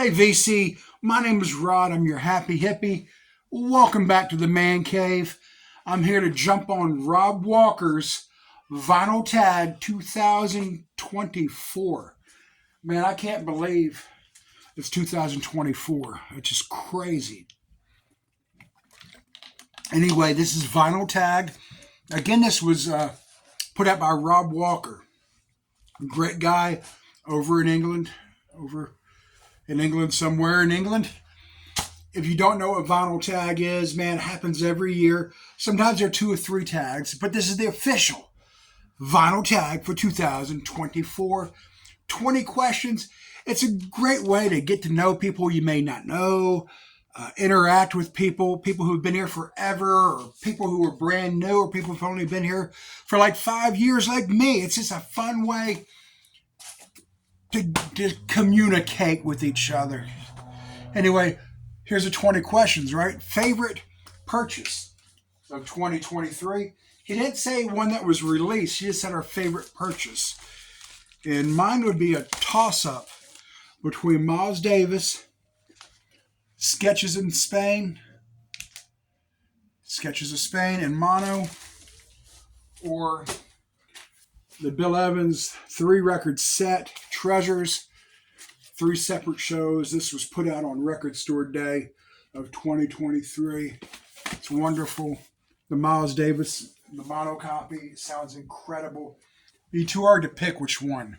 Hey VC, my name is Rod. I'm your happy hippie. Welcome back to the Man Cave. I'm here to jump on Rob Walker's Vinyl Tag 2024. Man, I can't believe it's 2024. It's just crazy. Anyway, this is Vinyl Tag. Again, this was put out by Rob Walker. Great guy over in England. Somewhere in England. If you don't know what vinyl tag is, man, it happens every year. Sometimes there are 2 or 3 tags, but this is the official vinyl tag for 2024. 20 questions. It's a great way to get to know people you may not know, interact with people who've been here forever, or people who are brand new, or people who've only been here for like 5 years like me. It's just a fun way to communicate with each other. Anyway, here's the 20 questions, right? Favorite purchase of 2023. He didn't say one that was released. He just said our favorite purchase. And mine would be a toss-up between Miles Davis, Sketches of Spain in mono, or the Bill Evans 3-record set, Treasures, 3 separate shows. This was put out on Record Store Day of 2023. It's wonderful. The Miles Davis, the mono copy, sounds incredible. Be too hard to pick which one.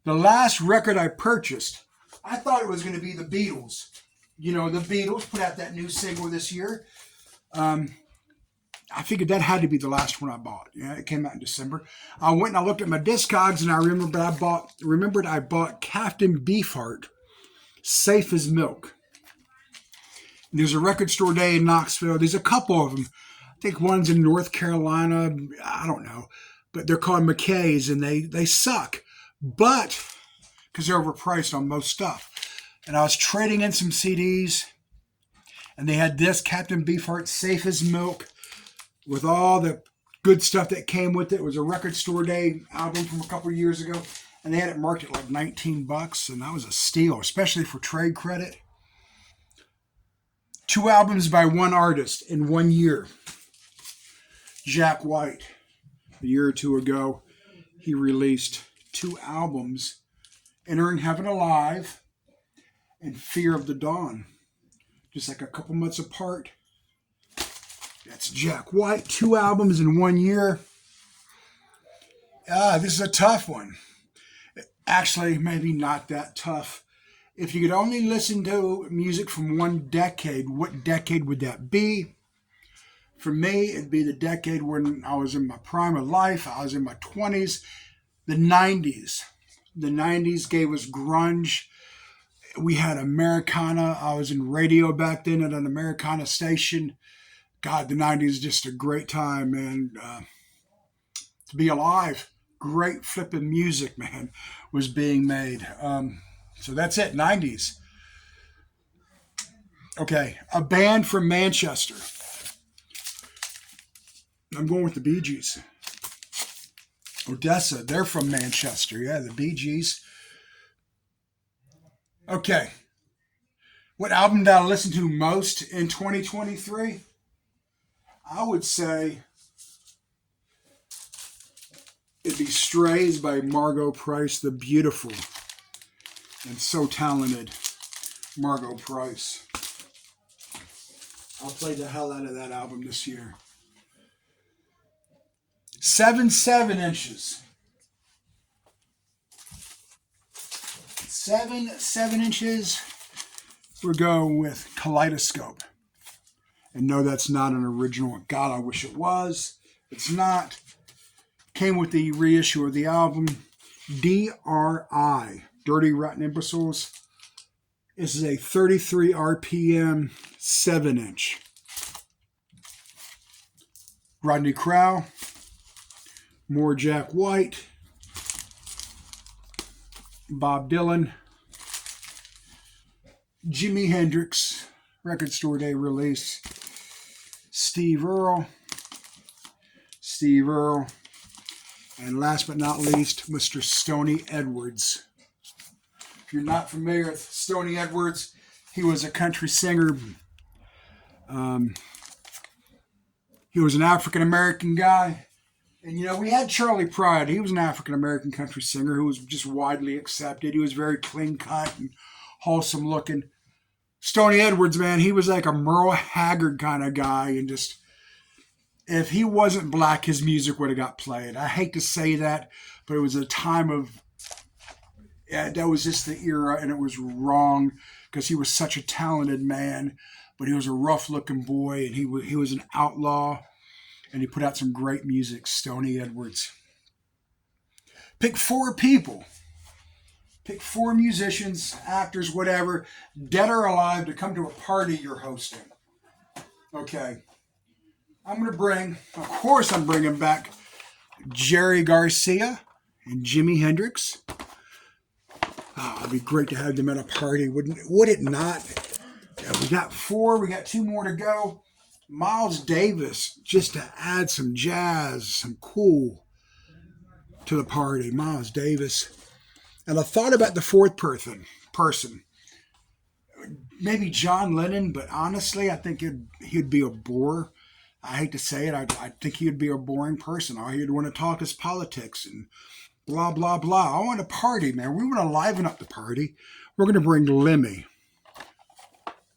The last record I purchased, I thought it was going to be the Beatles. You know, the Beatles put out that new single this year. I figured that had to be the last one I bought. Yeah, it came out in December. I went and I looked at my Discogs, and I remembered I bought Captain Beefheart, Safe as Milk. And there's a Record Store Day in Knoxville. There's a couple of them. I think one's in North Carolina. I don't know. But they're called McKay's, and they suck. But, because they're overpriced on most stuff. And I was trading in some CDs, and they had this Captain Beefheart, Safe as Milk, with all the good stuff that came with it. It was a Record Store Day album from a couple of years ago, and they had it marked at like $19, and that was a steal, especially for trade credit. 2 albums by one artist in 1 year. Jack White, a year or 2 ago, he released 2 albums, Entering Heaven Alive and Fear of the Dawn, just like a couple months apart. That's Jack White, 2 albums in 1 year. This is a tough one. Actually, maybe not that tough. If you could only listen to music from one decade, what decade would that be? For me, it'd be the decade when I was in my prime of life. I was in my 20s. The 90s. The 90s gave us grunge. We had Americana. I was in radio back then at an Americana station. God, the 90s is just a great time, man. To be alive. Great flipping music, man, was being made. So that's it, 90s. Okay, a band from Manchester. I'm going with the Bee Gees. Odessa, they're from Manchester. Yeah, the Bee Gees. Okay. What album did I listen to most in 2023? I would say it'd be Strays by Margot Price, the beautiful and so talented Margot Price. I'll play the hell out of that album this year. 7 7-inches. 7 inches. We're going with Kaleidoscope. And no, that's not an original. God, I wish it was. It's not. Came with the reissue of the album. DRI, Dirty Rotten Imbeciles. This is a 33 RPM 7-inch. Rodney Crowell. More Jack White. Bob Dylan. Jimi Hendrix. Record Store Day release. Steve Earle. And last but not least, Mr. Stoney Edwards. If you're not familiar with Stoney Edwards, he was a country singer. Um, he was an African American guy. And we had Charlie Pride. He was an African American country singer who was just widely accepted. He was very clean cut and wholesome looking. Stoney Edwards, man, he was like a Merle Haggard kind of guy, and just if he wasn't black, his music would have got played. I hate to say that, but it was a time of that was just the era, and it was wrong because he was such a talented man, but he was a rough looking boy, and he was an outlaw, and he put out some great music. Stoney Edwards. Pick four people. Pick four musicians, actors, whatever, dead or alive, to come to a party you're hosting. Okay. I'm bringing back Jerry Garcia and Jimi Hendrix. Oh, it'd be great to have them at a party, would it not? Yeah, we got four. We got two more to go. Miles Davis, just to add some jazz, some cool to the party. Miles Davis. And I thought about the fourth person. Maybe John Lennon, but honestly, I think he'd be a bore. I hate to say it. I think he'd be a boring person. All he'd want to talk is politics and blah, blah, blah. I want a party, man. We want to liven up the party. We're going to bring Lemmy.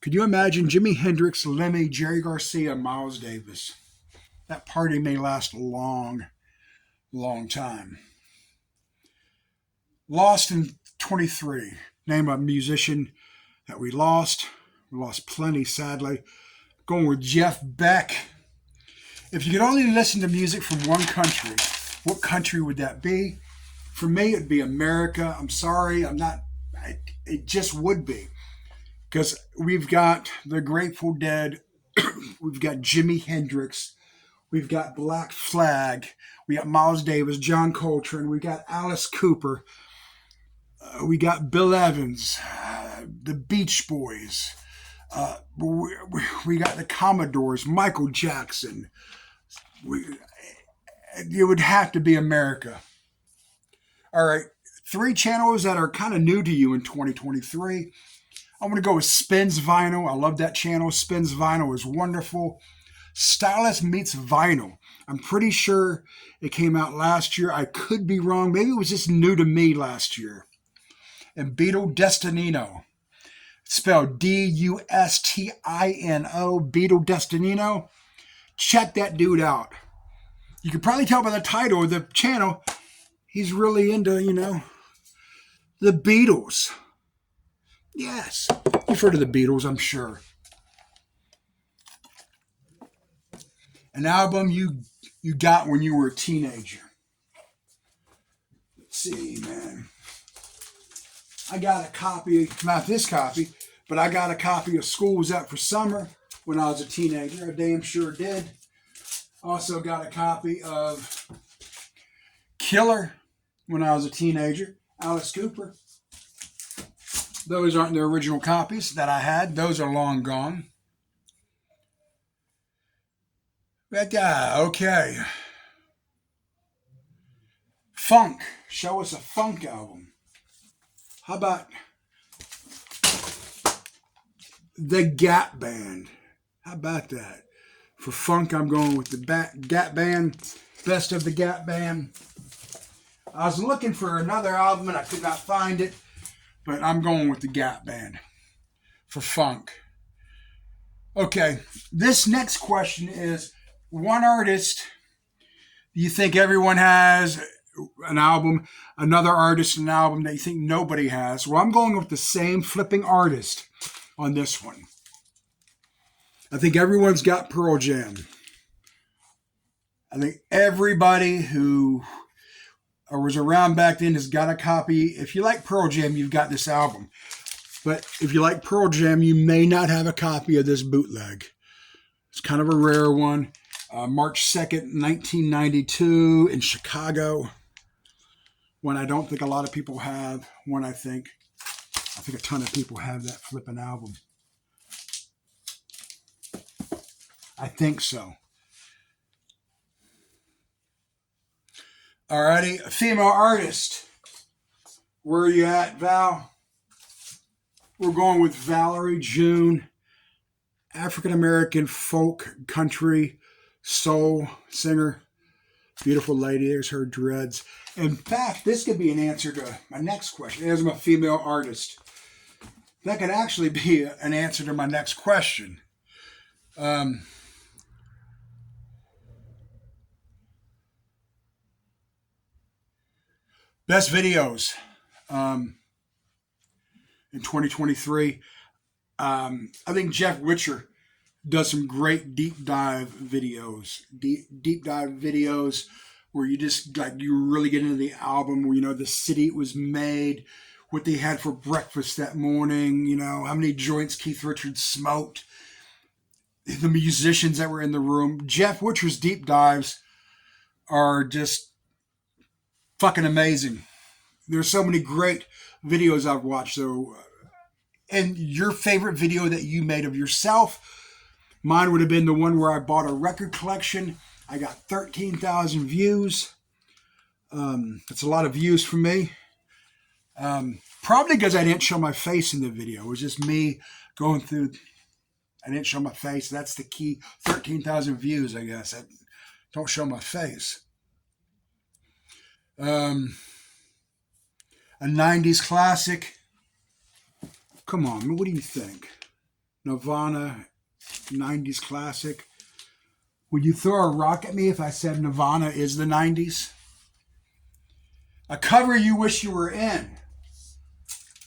Could you imagine Jimi Hendrix, Lemmy, Jerry Garcia, Miles Davis? That party may last a long, long time. Lost in 23. Name a musician that we lost. We lost plenty, sadly. Going with Jeff Beck. If you could only listen to music from one country, what country would that be? For me, it'd be America. I'm sorry, it just would be. Because we've got the Grateful Dead, we've got Jimi Hendrix, we've got Black Flag, we got Miles Davis, John Coltrane, we got Alice Cooper, we got Bill Evans, the Beach Boys, we got the Commodores, Michael Jackson. It would have to be America. All right, 3 channels that are kind of new to you in 2023. I'm going to go with Spins Vinyl. I love that channel. Spins Vinyl is wonderful. Stylist Meets Vinyl. I'm pretty sure it came out last year. I could be wrong. Maybe it was just new to me last year. And Beetle Destinino. Spelled D-U-S-T-I-N-O. Beetle Destinino. Check that dude out. You can probably tell by the title of the channel, he's really into, the Beatles. Yes. You've heard of the Beatles, I'm sure. An album you got when you were a teenager. Let's see, man. I got a copy, not this copy, but I got a copy of School Was Out for Summer when I was a teenager. I damn sure did. Also got a copy of Killer when I was a teenager. Alice Cooper. Those aren't the original copies that I had. Those are long gone. That guy, okay. Funk. Show us a funk album. How about the Gap Band? How about that? For funk, I'm going with the Gap Band. Best of the Gap Band. I was looking for another album and I could not find it. But I'm going with the Gap Band for funk. Okay, this next question is, one artist you think everyone has an album, another artist an album that you think nobody has. Well, I'm going with the same flipping artist on this one. I think everyone's got Pearl Jam. I think everybody who was around back then has got a copy. If you like Pearl Jam, you've got this album. But if you like Pearl Jam, you may not have a copy of this bootleg. It's kind of a rare one. March 2nd, 1992 in Chicago. One I don't think a lot of people have. One I think a ton of people have that flipping album. I think so. Alrighty, a female artist. Where are you at, Val? We're going with Valerie June, African-American folk, country, soul singer. Beautiful lady. There's her dreads. In fact, this could be an answer to my next question. As I'm a female artist, that could actually be an answer to my next question. Best videos in 2023. I think Jeff Witcher does some great deep dive videos. Deep dive videos where you just like you really get into the album, where you know the city it was made, what they had for breakfast that morning, you know, how many joints Keith Richards smoked, the musicians that were in the room. Jeff Witcher's deep dives are just fucking amazing. There's so many great videos I've watched. So, and your favorite video that you made of yourself? Mine would have been the one where I bought a record collection. I got 13,000 views. That's a lot of views for me. Probably because I didn't show my face in the video. It was just me going through. I didn't show my face. That's the key. 13,000 views, I guess. I don't show my face. A 90s classic. Come on, what do you think? Nirvana, 90s classic. Would you throw a rock at me if I said Nirvana is the 90s? A cover you wish you were in.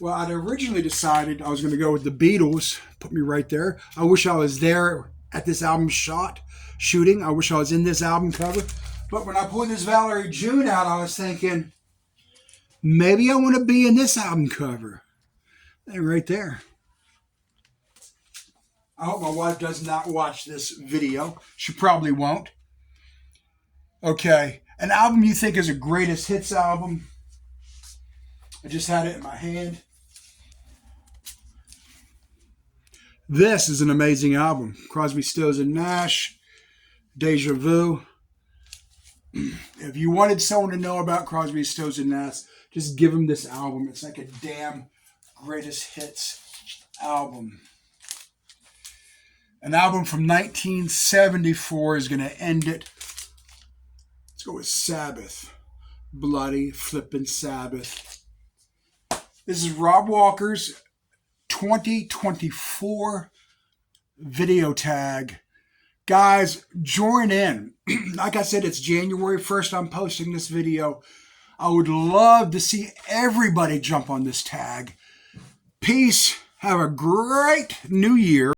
Well, I'd originally decided I was going to go with the Beatles. Put me right there. I wish I was there at this album shooting. I wish I was in this album cover. But when I pulled this Valerie June out, I was thinking, maybe I want to be in this album cover. And right there. I hope my wife does not watch this video. She probably won't. Okay. An album you think is a greatest hits album. I just had it in my hand. This is an amazing album. Crosby, Stills, and Nash. Deja Vu. If you wanted someone to know about Crosby, Stills, and Nash, just give them this album. It's like a damn greatest hits album. An album from 1974 is going to end it. Let's go with Sabbath. Bloody Flippin' Sabbath. This is Rob Walker's 2024 video tag. Guys, join in. Like I said, it's January 1st. I'm posting this video. I would love to see everybody jump on this tag. Peace. Have a great new year.